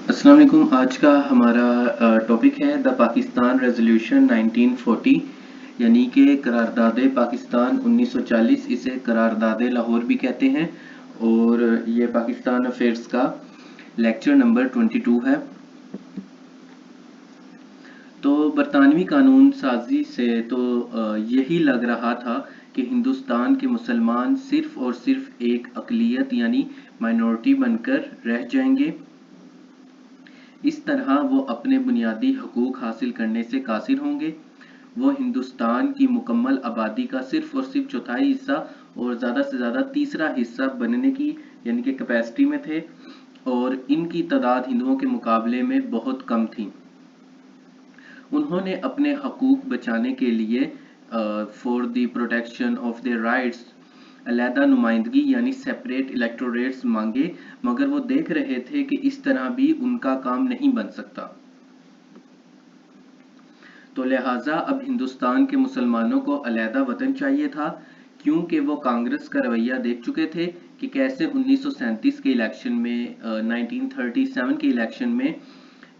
अस्सलाम वालेकुम। आज का हमारा टॉपिक है द पाकिस्तान रेजोल्यूशन 1940 यानी कि करारदाद पाकिस्तान 1940। इसे करारदाद लाहौर भी कहते हैं और ये पाकिस्तान अफेयर्स का लेक्चर नंबर 22 है। तो बरतानवी कानून साजी से तो यही लग रहा था कि हिंदुस्तान के मुसलमान सिर्फ और सिर्फ एक अक़लियत यानी माइनॉरिटी बनकर रह जाएंगे। इस तरह वो अपने बुनियादी हकूक़ हासिल करने से कासिर होंगे। वो हिंदुस्तान की मुकम्मल आबादी का सिर्फ और सिर्फ चौथाई हिस्सा और ज़्यादा से ज़्यादा तीसरा हिस्सा बनने की यानी कि कैपेसिटी में थे और इनकी तादाद हिंदुओं के मुकाबले में बहुत कम थी। उन्होंने अपने हकूक़ बचाने के लिए for the protection of their rights अलहदा नुमाइंदगी यानी सेपरेट इलेक्टोरेट्स मांगे, मगर वो देख रहे थे कि इस तरह भी उनका काम नहीं बन सकता। तो लिहाजा अब हिंदुस्तान के मुसलमानों को अलहदा वतन चाहिए था, क्योंकि वो कांग्रेस का रवैया देख चुके थे कि कैसे 1937 के इलेक्शन में 1937 के इलेक्शन में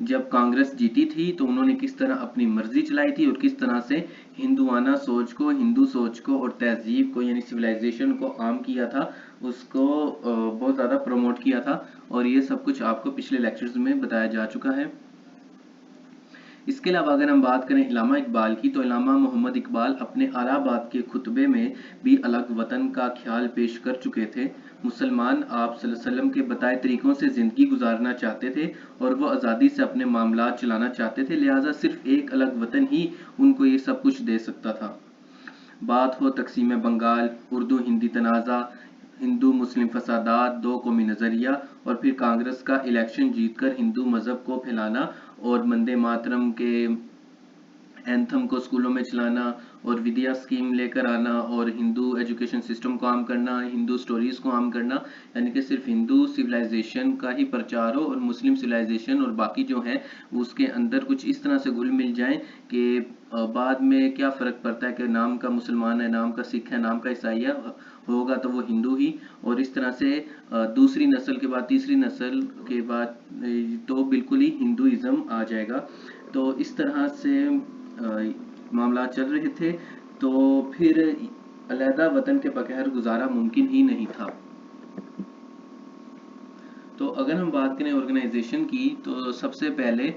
जब कांग्रेस जीती थी तो उन्होंने किस तरह अपनी मर्जी चलाई थी और किस तरह से हिंदुआना सोच को, हिंदू सोच को और तहजीब को यानी सिविलाइजेशन को आम किया था, उसको बहुत ज़्यादा प्रमोट किया था। और ये सब कुछ आपको पिछले लेक्चर्स में बताया जा चुका है। इसके अलावा अगर हम बात करें इलामा इकबाल की, तो इलामा मोहम्मद इकबाल अपने अलाहाबाद के खुतबे में भी अलग वतन का ख्याल पेश कर चुके थे। मुसलमान आप सल्लल्लाहु अलैहि वसल्लम के बताए तरीक़ों से ज़िंदगी गुजारना चाहते थे और वो आज़ादी से अपने मामलात चलाना चाहते थे, लिहाजा सिर्फ एक अलग वतन ही उनको ये सब कुछ दे सकता था। बात हो तकसीम बंगाल, उर्दू हिंदी तनाज़ा, हिंदू मुस्लिम फसादात, दो कौमी नज़रिया और फिर कांग्रेस का इलेक्शन जीतकर हिंदू मज़हब को फैलाना और वंदे मातरम के एंथम को स्कूलों में चलाना और विद्या स्कीम लेकर आना और हिंदू एजुकेशन सिस्टम को आम करना, हिंदू स्टोरीज़ को आम करना, यानी कि सिर्फ हिंदू सिविलाइजेशन का ही प्रचार हो और मुस्लिम सिविलाइजेशन और बाकी जो है उसके अंदर कुछ इस तरह से घुल मिल जाएं कि बाद में क्या फ़र्क पड़ता है कि नाम का मुसलमान है, नाम का सिख है, नाम का ईसाई है, होगा तो वो हिंदू ही। और इस तरह से दूसरी नस्ल के बाद तीसरी नस्ल के बाद तो बिल्कुल ही हिंदुइज़्म आ जाएगा। तो इस तरह से मामला चल रहे थे, तो फिर अलहदा वतन के बगैर गुजारा मुमकिन ही नहीं था। तो अगर हम बात करें ऑर्गेनाइजेशन की, तो सबसे पहले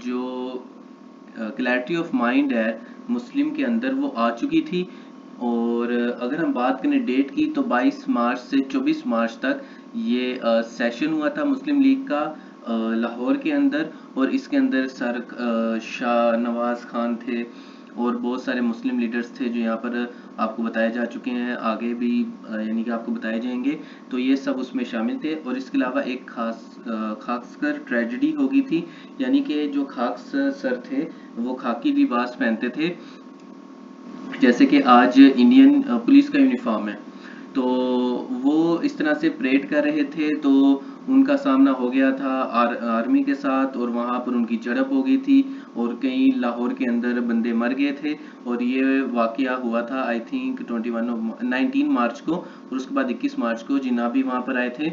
जो क्लैरिटी ऑफ माइंड है मुस्लिम के अंदर वो आ चुकी थी। और अगर हम बात करें डेट की, तो 22 मार्च से 24 मार्च तक ये सेशन हुआ था मुस्लिम लीग का लाहौर के अंदर। और इसके अंदर सर शाह नवाज़ खान थे और बहुत सारे मुस्लिम लीडर्स थे जो यहाँ पर आपको बताए जा चुके हैं, आगे भी यानी कि आपको बताए जाएंगे। तो ये सब उसमें शामिल थे। और इसके अलावा एक खासकर ट्रेजेडी हो गई थी, यानी कि जो खास सर थे वो खाकी लिबास पहनते थे जैसे कि आज इंडियन पुलिस का यूनिफॉर्म है। तो वो इस तरह से परेड कर रहे थे, तो उनका सामना हो गया था आर्मी के साथ और वहाँ पर उनकी झड़प हो गई थी और कई लाहौर के अंदर बंदे मर गए थे। और ये वाकया हुआ था आई थिंक 19 मार्च को और उसके बाद 21 मार्च को जिन्ना भी वहाँ पर आए थे।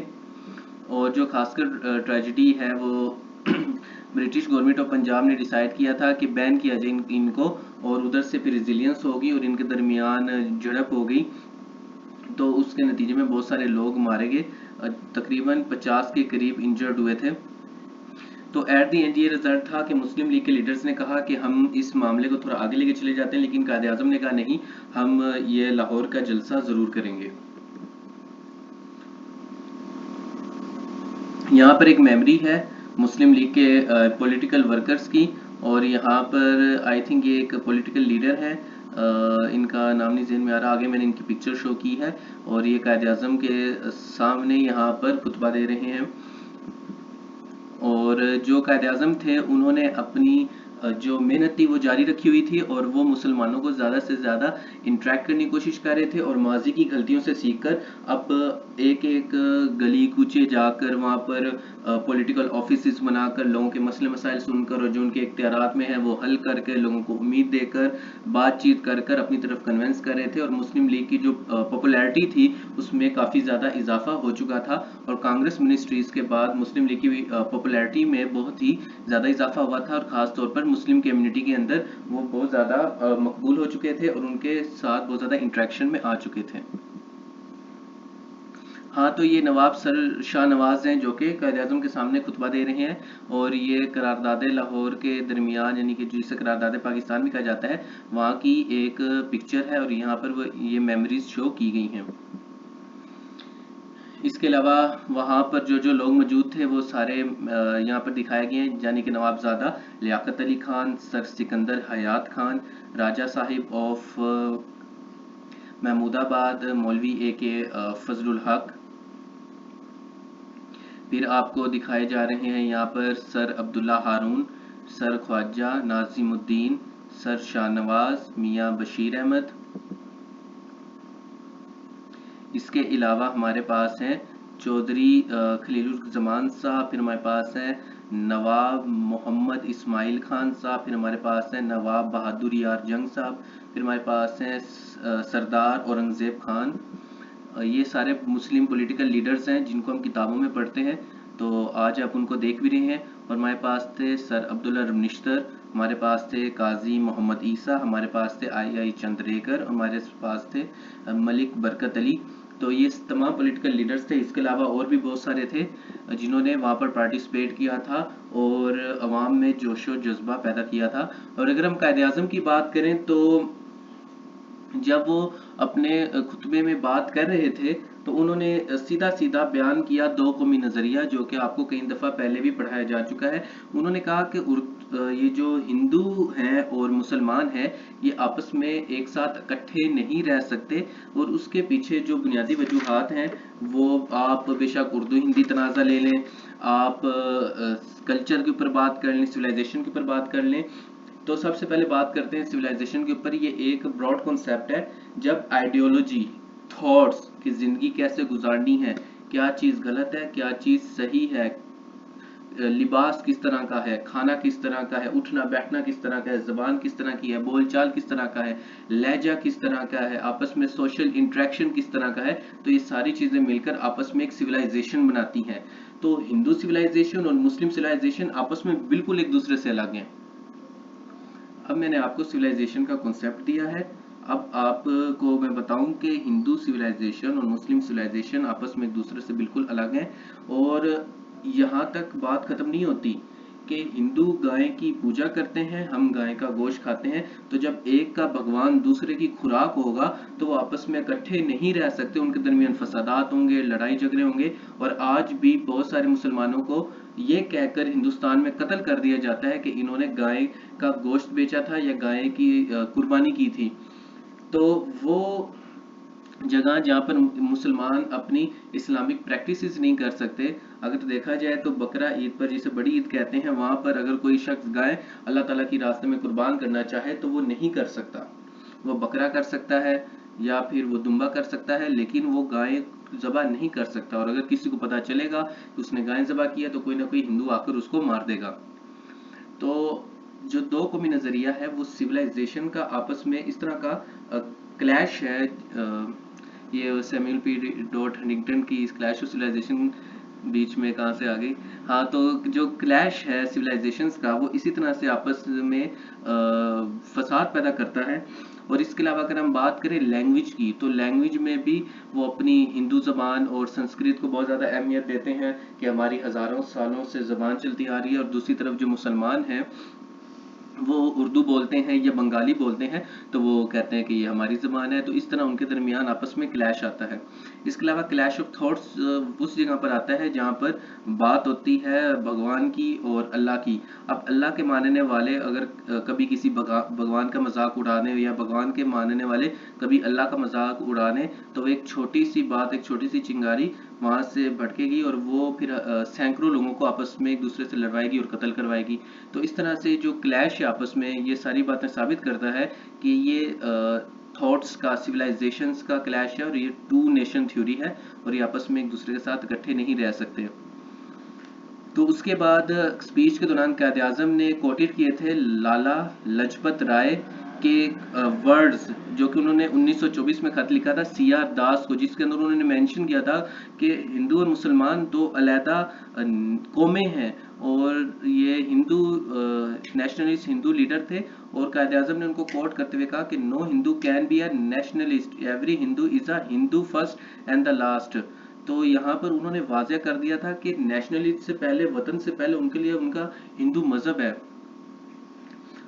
और जो खासकर ट्रेजेडी है वो ब्रिटिश गवर्नमेंट ऑफ पंजाब ने डिसाइड किया था कि बैन किया जाए इनको और उधर से फिर रिजिलियंस होगी और इनके दरमियान झड़प हो गई। तो उसके नतीजे में बहुत सारे लोग मारे गए, तकरीबन 50 के करीब इंजर्ड हुए थे। तो एट द एंड ये रिजल्ट था कि मुस्लिम लीग के लीडर्स ने कहा कि हम इस मामले को थोड़ा आगे लेके चले जाते हैं, लेकिन कायद आज़म ने कहा नहीं, हम ये लाहौर का जलसा ज़रूर करेंगे। यहाँ पर एक मेमोरी है मुस्लिम लीग के पॉलिटिकल वर्कर्स की और यहाँ पर आई थिंक ये एक पॉलिटिकल लीडर है, इनका नाम नहीं ज़हन में आ रहा, आगे मैंने इनकी पिक्चर शो की है और ये कायद आज़म के सामने यहाँ पर खुतबा दे रहे हैं। और जो कायद आज़म थे उन्होंने अपनी जो मेहनत थी वो जारी रखी हुई थी और वो मुसलमानों को ज़्यादा से ज़्यादा इंटरेक्ट करने की कोशिश कर रहे थे और माजी की गलतियों से सीखकर अब एक एक गली कूचे जाकर वहाँ पर पॉलिटिकल ऑफिसेस बनाकर लोगों के मसले मसाइल सुनकर और जो उनके इख्तियारात में है वो हल करके लोगों को उम्मीद देकर बातचीत कर कर अपनी तरफ कन्वेंस कर रहे थे और मुस्लिम लीग की जो पॉपुलैरिटी थी उसमें काफ़ी ज़्यादा इजाफा हो चुका था और कांग्रेस मिनिस्ट्रीज के बाद मुस्लिम लीग की पॉपुलैरिटी में बहुत ही ज़्यादा इजाफा हुआ था और ख़ास तौर पर मुस्लिम कम्युनिटी के अंदर वो बहुत ज़्यादा मकबूल हो चुके थे और उनके साथ बहुत ज़्यादा इंटरेक्शन में आ चुके थे। हाँ, तो ये नवाब सर शाह नवाज हैं जो कि कायद-ए-आज़म के सामने खुतबा दे रहे हैं और ये करारदाद लाहौर के दरमियान यानी कि जिसे करारदाद पाकिस्तान भी कहा जाता है वहाँ की एक पिक्चर है और यहाँ पर वो ये मेमोरीज शो की गई हैं। इसके अलावा वहाँ पर जो जो लोग मौजूद थे वो सारे यहाँ पर दिखाए गए हैं यानी कि Nawabzada Liaquat Ali Khan, sir Sikandar Hayat Khan, Raja Sahib of Mahmudabad, Maulvi A के फजलुल हक। फिर आपको दिखाए जा रहे हैं यहाँ पर सर अब्दुल्ला हारून, सर ख्वाजा नाजिमुद्दीन, सर शाहनवाज, मियाँ बशीर अहमद। इसके अलावा हमारे पास हैं चौधरी खलीलुज़्ज़मान साहब, फिर हमारे पास हैं नवाब मोहम्मद इस्माइल खान साहब, फिर हमारे पास हैं नवाब बहादुर यार जंग साहब, फिर हमारे पास हैं सरदार औरंगज़ेब खान। ये सारे मुस्लिम पॉलिटिकल लीडर्स हैं जिनको हम किताबों में पढ़ते हैं तो आज आप उनको देख भी रहे हैं। और हमारे पास थे सर अब्दुल्ला रमनिश्तर, हमारे पास थे काजी मोहम्मद ईसा, हमारे पास थे आई चंद्रेकर, हमारे पास थे मलिक बरकत अली। तो ये तमाम पॉलिटिकल लीडर्स थे। इसके अलावा और भी बहुत सारे थे जिन्होंने वहाँ पर पार्टिसिपेट किया था और अवाम में जोशो जज्बा पैदा किया था। और अगर हम कायद-ए-आज़म की बात करें तो जब वो अपने खुतबे में बात कर रहे थे तो उन्होंने सीधा सीधा बयान किया दो कौमी नज़रिया जो कि आपको कई दफ़ा पहले भी पढ़ाया जा चुका है। उन्होंने कहा कि ये जो हिंदू हैं और मुसलमान हैं ये आपस में एक साथ इकट्ठे नहीं रह सकते और उसके पीछे जो बुनियादी वजूहात हैं वो आप बेशक उर्दू हिंदी तनाज़ा ले लें, आप कल्चर के ऊपर बात कर लें, सिविलाइजेशन के ऊपर बात कर लें। तो सबसे पहले बात करते हैं सिविलाइजेशन के ऊपर। ये एक ब्रॉड कॉन्सेप्ट है जब आइडियोलॉजी थॉट्स कि ज़िंदगी कैसे गुजारनी है, क्या चीज़ गलत है, क्या चीज़ सही है, लिबास किस तरह का है, खाना किस तरह का है, उठना बैठना किस तरह का है, ज़बान किस तरह की है, बोलचाल किस तरह का है, लहजा किस तरह का है, आपस में सोशल इंटरेक्शन किस तरह का है, तो ये सारी चीज़ें मिलकर आपस में एक सिविलाइजेशन बनाती हैं। तो हिंदू सिविलाइजेशन और मुस्लिम सिविलाइजेशन आपस में बिल्कुल एक दूसरे से अलग हैं। अब मैंने आपको सिविलाइजेशन का कॉन्सेप्ट दिया है। अब आपको मैं बताऊं कि हिंदू सिविलाइजेशन और मुस्लिम सिविलाइजेशन आपस में एक दूसरे से बिल्कुल अलग हैं और यहाँ तक बात खत्म नहीं होती कि हिंदू गाय की पूजा करते हैं, हम गाय का गोश्त खाते हैं। तो जब एक का भगवान दूसरे की खुराक होगा तो वो आपस में इकट्ठे नहीं रह सकते, उनके दरमियान फसादात होंगे, लड़ाई झगड़े होंगे। और आज भी बहुत सारे मुसलमानों को ये कहकर हिंदुस्तान में कत्ल कर दिया जाता है कि इन्होंने गाय का गोश्त बेचा था या गाय की कुर्बानी की थी। तो वो जगह जहाँ पर मुसलमान अपनी इस्लामिक प्रैक्टिसेस नहीं कर सकते, अगर देखा जाए तो बकरा ईद पर, जिसे बड़ी ईद कहते हैं, वहाँ पर अगर कोई शख्स गाय अल्लाह ताला की रास्ते में कुर्बान करना चाहे तो वो नहीं कर सकता। वो बकरा कर सकता है या फिर वो दुम्बा कर सकता है लेकिन वो गाय ज़बह नहीं कर सकता। और अगर किसी को पता चलेगा कि उसने गाय ज़बह किया तो कोई ना कोई हिंदू आकर उसको मार देगा। तो जो दो कौमी नज़रिया है वो सिविलाइजेशन का आपस में इस तरह का क्लैश है। ये सैमुअल पी डॉट हंटिंगटन की इस क्लैश ऑफ सिविलाइजेशन बीच में कहाँ से आ गई। हाँ, तो जो क्लैश है सिविलाइजेशंस का वो इसी तरह से आपस में फसाद पैदा करता है। और इसके अलावा अगर हम बात करें लैंग्वेज की तो लैंग्वेज में भी वो अपनी हिंदू ज़बान और संस्कृत को बहुत ज़्यादा अहमियत देते हैं कि हमारी हज़ारों सालों से ज़बान चलती आ रही है। और दूसरी तरफ जो मुसलमान हैं वो उर्दू बोलते हैं या बंगाली बोलते हैं तो वो कहते हैं कि ये हमारी ज़बान है। तो इस तरह उनके दरमियान आपस में क्लैश आता है। इसके अलावा क्लैश ऑफ थॉट्स उस जगह पर आता है जहाँ पर बात होती है भगवान की और अल्लाह की। अब अल्लाह के मानने वाले अगर कभी किसी भगवान का मजाक उड़ाने या भगवान के मानने वाले कभी अल्लाह का मजाक उड़ाने, तो एक छोटी सी बात, एक छोटी सी चिंगारी वहां से भड़केगी और वो फिर सैकड़ों लोगों को आपस में एक दूसरे से लड़वाएगी और कत्ल करवाएगी। तो इस तरह से जो क्लैश है आपस में, ये सारी बातें साबित करता है कि ये थॉट्स का, सिविलाइजेशंस का क्लैश है और ये टू नेशन थ्योरी है और ये आपस में एक दूसरे के साथ इकट्ठे नहीं रह सकते। तो उसके बाद स्पीच के दौरान कायद आजम ने कोटेड किए थे लाला लजपत राय के वर्ड्स, जो कि उन्होंने 1924 में खत लिखा था सीआर दास को, जिसके अंदर उन्होंने मेंशन किया था कि हिंदू और मुसलमान दो अलहदा कौमें हैं और ये हिंदू नेशनलिस्ट हिंदू लीडर थे। और कायद आजम ने उनको कोट करते हुए कहा कि no Hindu can be a nationalist, every Hindu is a Hindu first and the last. तो यहाँ पर उन्होंने वाज़ह कर दिया था कि नेशनलिस्ट से पहले, वतन से पहले उनके लिए उनका हिंदू मजहब है।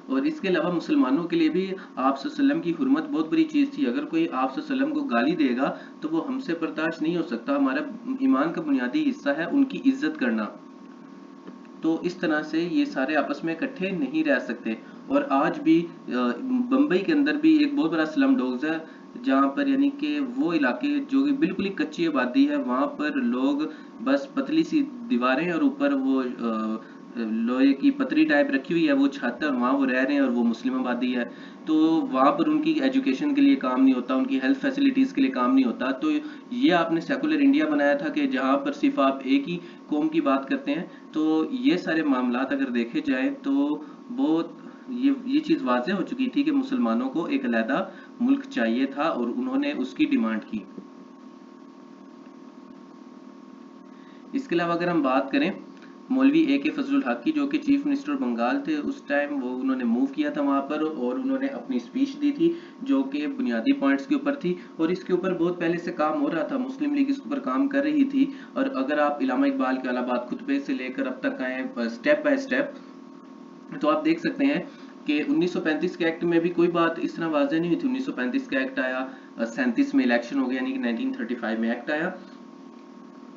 और इसके अलावा मुसलमानों के लिए भी आप सल्लम की हुर्मत बहुत बड़ी चीज़ थी। अगर कोई आप सल्लम को गाली देगा तो वो हमसे बर्दाश्त नहीं हो सकता। हमारा ईमान का बुनियादी हिस्सा है उनकी इज्जत करना। तो इस तरह से ये सारे आपस में इकट्ठे नहीं रह सकते। और आज भी बम्बई के अंदर भी एक बहुत बड़ा स्लम डॉग्स है, जहाँ पर यानी कि वो इलाके जो कि बिल्कुल ही कच्ची आबादी है, वहाँ पर लोग बस पतली सी दीवारें और ऊपर वो लोहे की पतरी टाइप रखी हुई है, वो छत है और वहाँ वो रह रहे हैं और वो मुस्लिम आबादी है। तो वहाँ पर उनकी एजुकेशन के लिए काम नहीं होता, उनकी हेल्थ फैसिलिटीज़ के लिए काम नहीं होता। तो ये आपने सेकुलर इंडिया बनाया था कि जहाँ पर सिर्फ आप एक ही कौम की बात करते हैं। तो ये सारे मामलात अगर देखे जाए तो वो ये चीज़ वाज़ेह हो चुकी थी कि मुसलमानों को एक अलहदा मुल्क चाहिए था और उन्होंने उसकी डिमांड की। इसके अलावा अगर हम बात करें मौलवी ए के फजलुल हक की, जो कि चीफ मिनिस्टर बंगाल थे उस टाइम, वो उन्होंने मूव किया था वहाँ पर और उन्होंने अपनी स्पीच दी थी जो कि बुनियादी पॉइंट्स के ऊपर थी। और इसके ऊपर बहुत पहले से काम हो रहा था, मुस्लिम लीग इसके ऊपर काम कर रही थी। और अगर आप इलामा इकबाल के अलाहाबाद खुतबे से लेकर अब तक आए स्टेप बाय स्टेप, तो आप देख सकते हैं कि 1935 के एक्ट में भी कोई बात इस तरह वाज़ेह नहीं हुई थी। 1935 का एक्ट आया, 37 में इलेक्शन हो गया, यानी कि 1935 में एक्ट आया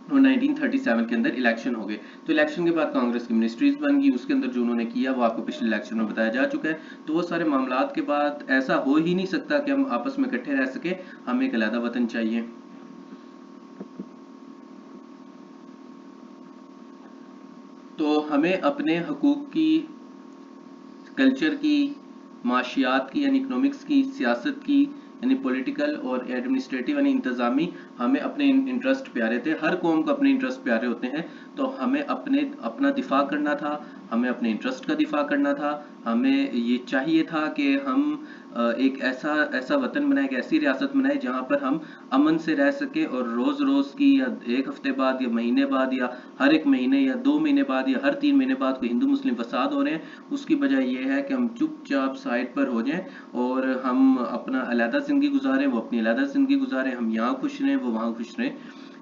और 1937 के अंदर इलेक्शन हो गए। तो इलेक्शन के बाद कांग्रेस की मिनिस्ट्रीज बन गई, उसके अंदर जो उन्होंने किया वो आपको पिछले इलेक्शन में बताया जा चुका है। तो वो सारे मामलात के बाद ऐसा हो ही नहीं सकता कि हम आपस में इकट्ठे रह सके, हमें एक अलहदा वतन चाहिए। तो हमें अपने हकूक की, कल्चर की, माशियात की यानी इकोनॉमिक्स की, सियासत की यानी पॉलिटिकल और एडमिनिस्ट्रेटिव यानी इंतज़ामी, हमें अपने इंटरेस्ट प्यारे थे। हर कौम को अपने इंटरेस्ट प्यारे होते हैं। तो हमें अपना दिफा करना था, हमें अपने इंटरेस्ट का दिफा करना था। हमें ये चाहिए था कि हम एक ऐसा ऐसा वतन बनाए, एक ऐसी रियासत बनाए जहाँ पर हम अमन से रह सके और रोज़ रोज़ की या एक हफ्ते बाद या महीने बाद या हर एक महीने या 2 महीने बाद या हर 3 महीने बाद कोई हिंदू मुस्लिम फसाद हो रहे हैं, उसकी बजाय ये है कि हम चुपचाप साइड पर हो जाएं और हम अपना अलहदा ज़िंदगी गुजारें, वो अपनी अलहदा ज़िंदगी गुजारें, हम यहाँ खुश रहें, वो वहाँ खुश रहें।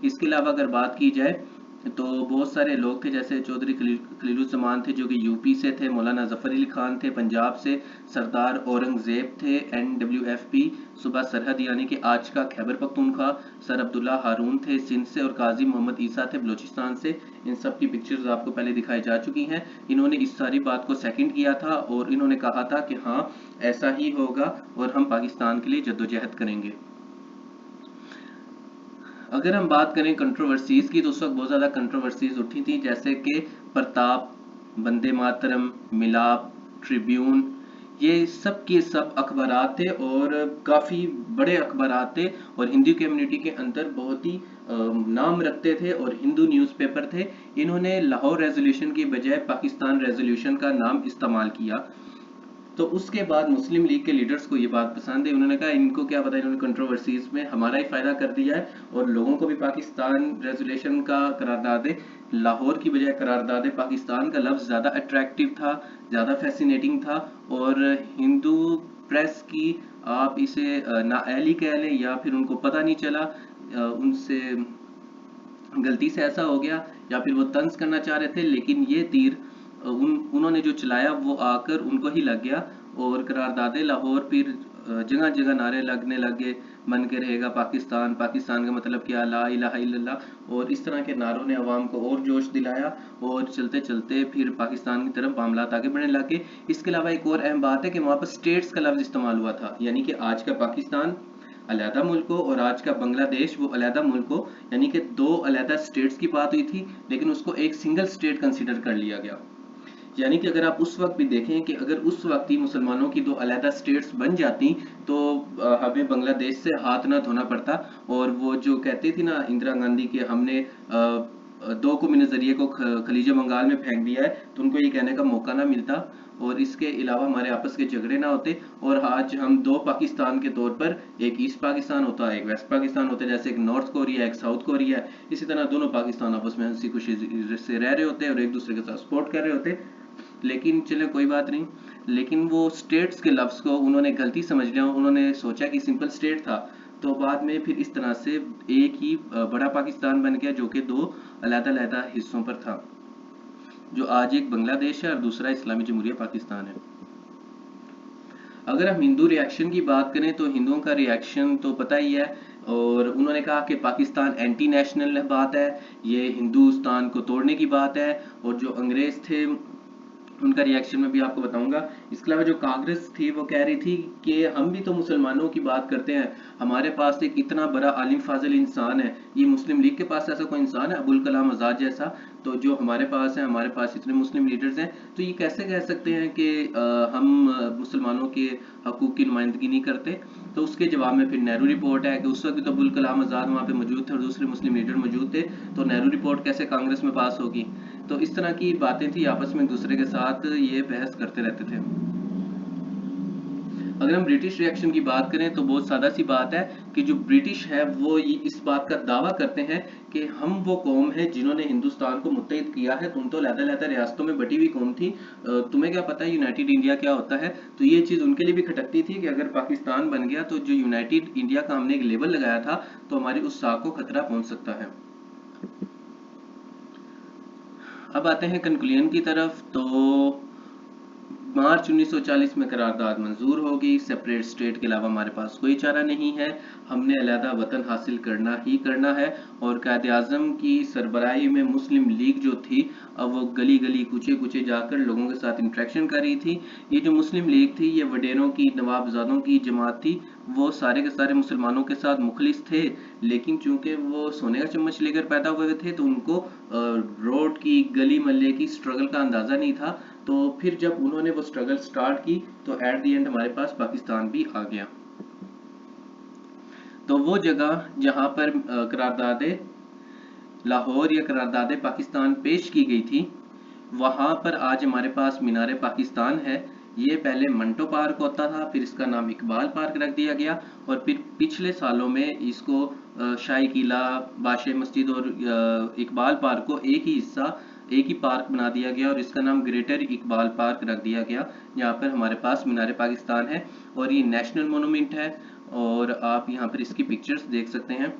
इसके अलावा अगर बात की जाए तो बहुत सारे लोग थे, जैसे चौधरी खलीलुज़्ज़मान थे जो कि यूपी से थे, मौलाना ज़फ़र अली खान थे पंजाब से, सरदार औरंगज़ेब थे NWFP सूबा सरहद यानी कि आज का खैबर पख्तूनख्वा, सर अब्दुल्ला हारून थे सिंध से और काजी मोहम्मद ईसा थे बलूचिस्तान से। इन सब की पिक्चर्स आपको पहले दिखाई जा चुकी हैं। इन्होंने इस सारी बात को सेकंड किया था और इन्होंने कहा था कि हाँ ऐसा ही होगा और हम पाकिस्तान के लिए जद्दोजहद करेंगे। अगर हम बात करें कंट्रोवर्सीज की, तो उस वक्त बहुत ज़्यादा कंट्रोवर्सीज उठी थी, जैसे कि प्रताप, वंदे मातरम, मिलाप, ट्रिब्यून, ये सब के सब अखबारात थे और काफ़ी बड़े अखबारात थे और हिंदी कम्युनिटी के अंदर बहुत ही नाम रखते थे और हिंदू न्यूज़पेपर थे। इन्होंने लाहौर रेजोल्यूशन की बजाय पाकिस्तान रेजोल्यूशन का नाम इस्तेमाल किया। तो उसके बाद मुस्लिम लीग के लीडर्स को ये बात पसंद है। उन्होंने कहा इनको क्या पता, इन्होंने कंट्रोवर्सीज में हमारा ही फायदा कर दिया है और लोगों को भी पाकिस्तान रेजोल्यूशन का करारदाद लाहौर की बजाय करारदाद पाकिस्तान का लफ्ज़ ज़्यादा अट्रैक्टिव था, ज़्यादा फैसिनेटिंग था। और हिंदू प्रेस की आप इसे नाअहली कह लें या फिर उनको पता नहीं चला, उनसे गलती से ऐसा हो गया या फिर वो तंज करना चाह रहे थे, लेकिन ये तीर उन्होंने जो चलाया वो आकर उनको ही लग गया और करारदाद लाहौर फिर जगह जगह नारे लगने लग गए, बन के रहेगा पाकिस्तान, पाकिस्तान का मतलब क्या, ला इलाहा इल्लल्लाह, और इस तरह के नारों ने अवाम को और जोश दिलाया, और चलते चलते फिर पाकिस्तान की तरफ मामलात आगे बढ़ने लगे। इसके अलावा एक और अहम बात है कि वहाँ पर स्टेट्स का लफ्ज़ इस्तेमाल हुआ था, यानी कि आज का पाकिस्तान अलहदा मुल्क हो और आज का बांग्लादेश वो अलहदा मुल्क हो, यानी कि दो अलहदा स्टेट्स की बात हुई थी, लेकिन उसको एक सिंगल स्टेट कंसिडर कर लिया गया। यानी कि अगर आप उस वक्त भी देखें कि अगर उस वक्त ही मुसलमानों की दो अलहदा स्टेट्स बन जाती, तो हमें बांग्लादेश से हाथ ना धोना पड़ता, और वो जो कहती थी ना इंदिरा गांधी कि हमने दो कौमी नज़रिए को खलीज बंगाल में फेंक दिया है, तो उनको ये कहने का मौका ना मिलता, और इसके अलावा हमारे आपस के झगड़े ना होते, और आज हम दो पाकिस्तान के तौर पर, एक ईस्ट पाकिस्तान होता है, एक वेस्ट पाकिस्तान होता है, जैसे एक नॉर्थ कोरिया एक साउथ कोरिया है, इसी तरह दोनों पाकिस्तान आपस में हंसी खुशी से रह रहे होते और एक दूसरे के साथ सपोर्ट कर रहे होते। लेकिन चले कोई बात नहीं, लेकिन वो स्टेट्स के लफ्ज़ को उन्होंने गलती समझ लिया, उन्होंने सोचा कि सिंपल स्टेट था, तो बाद में फिर इस तरह से एक ही बड़ा पाकिस्तान बन गया, जो कि दो अलग-अलग हिस्सों पर था, जो आज एक बांग्लादेश है और दूसरा इस्लामी जमहूरिया पाकिस्तान है। अगर हम हिंदू रिएक्शन की बात करें तो हिंदुओं का रिएक्शन तो पता ही है, और उन्होंने कहा कि पाकिस्तान एंटी नेशनल बात है, ये हिंदुस्तान को तोड़ने की बात है, और जो अंग्रेज थे उनका रिएक्शन में भी आपको बताऊंगा। इसके अलावा जो कांग्रेस थी वो कह रही थी कि हम भी तो मुसलमानों की बात करते हैं, हमारे पास एक इतना बड़ा आलिम फाजिल इंसान है, ये मुस्लिम लीग के पास ऐसा कोई इंसान है अबुल कलाम आज़ाद जैसा, तो जो हमारे पास है, हमारे पास इतने मुस्लिम लीडर्स हैं, तो ये कैसे कह सकते हैं कि हम मुसलमानों के हकूक़ की नुमाइंदगी नहीं करते। तो उसके जवाब में फिर नेहरू रिपोर्ट है कि उस वक्त तो अबुल कलाम आज़ाद वहाँ पे मौजूद थे और दूसरे मुस्लिम लीडर मौजूद थे, तो नेहरू रिपोर्ट कैसे कांग्रेस में पास होगी। तो इस तरह की बातें थी, आपस में एक दूसरे के साथ ये बहस करते रहते थे। अगर हम ब्रिटिश रिएक्शन की बात करें तो बहुत सादा सी बात है कि जो ब्रिटिश है वो इस बात का दावा करते हैं कि हम वो कौम है जिन्होंने हिंदुस्तान को मुत्तहिद किया है, तुम तो अलग-अलग रियासतों में बटी हुई कौम थी, तुम्हें क्या पता है यूनाइटेड इंडिया क्या होता है। तो ये चीज़ उनके लिए भी खटकती थी कि अगर पाकिस्तान बन गया तो जो यूनाइटेड इंडिया का हमने एक लेबल लगाया था, तो हमारी उस साख को खतरा पहुंच सकता है। अब आते हैं कंक्लूजन की तरफ। तो मार्च 1940 में करारदाद मंजूर होगी, सेपरेट स्टेट के अलावा हमारे पास कोई चारा नहीं है, हमने अलहदा वतन हासिल करना ही करना है, और कायद आज़म की सरबराही में मुस्लिम लीग जो थी, अब वो गली गली कूचे कूचे जाकर लोगों के साथ इंटरेक्शन कर रही थी। ये जो मुस्लिम लीग थी ये वडेरों की, नवाबजादों की जमात थी, वो सारे के सारे मुसलमानों के साथ मुखलिस थे, लेकिन चूंकि वो सोने का चम्मच लेकर पैदा हुए थे तो उनको रोड की, गली मल्ले की स्ट्रगल का अंदाज़ा नहीं था। तो फिर जब उन्होंने वो स्ट्रगल स्टार्ट की तो एट द एंड हमारे पास पाकिस्तान भी आ गया। तो वो जगह जहाँ पर करारदादे लाहौर या करारदादे पाकिस्तान पेश की गई थी, वहाँ पर आज हमारे पास मीनार पाकिस्तान है। ये पहले मंटो पार्क होता था, फिर इसका नाम इकबाल पार्क रख दिया गया, और फिर पिछले सालों में इसको शाही किला, बादशाह मस्जिद और इकबाल पार्क को एक ही हिस्सा, एक ही पार्क बना दिया गया, और इसका नाम ग्रेटर इकबाल पार्क रख दिया गया, जहाँ पर हमारे पास मीनार पाकिस्तान है, और ये नेशनल मोनूमेंट है, और आप यहाँ पर इसकी पिक्चर्स देख सकते हैं।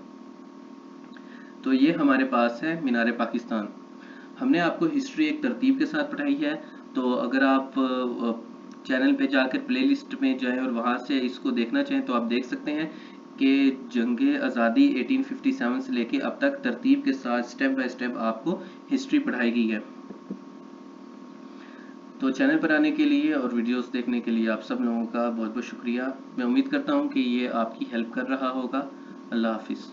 तो ये हमारे पास है मीनार पाकिस्तान। हमने आपको हिस्ट्री एक तरतीब के साथ पढ़ाई है, तो अगर आप चैनल पे जाकर प्लेलिस्ट में जाएं और वहाँ से इसको देखना चाहें तो आप देख सकते हैं कि जंग आज़ादी 1857 से लेके अब तक तरतीब के साथ स्टेप बाय स्टेप आपको हिस्ट्री पढ़ाई गई है। तो चैनल पर आने के लिए और वीडियोस देखने के लिए आप सब लोगों का बहुत बहुत शुक्रिया। मैं उम्मीद करता हूँ कि ये आपकी हेल्प कर रहा होगा। अल्लाह हाफिज़।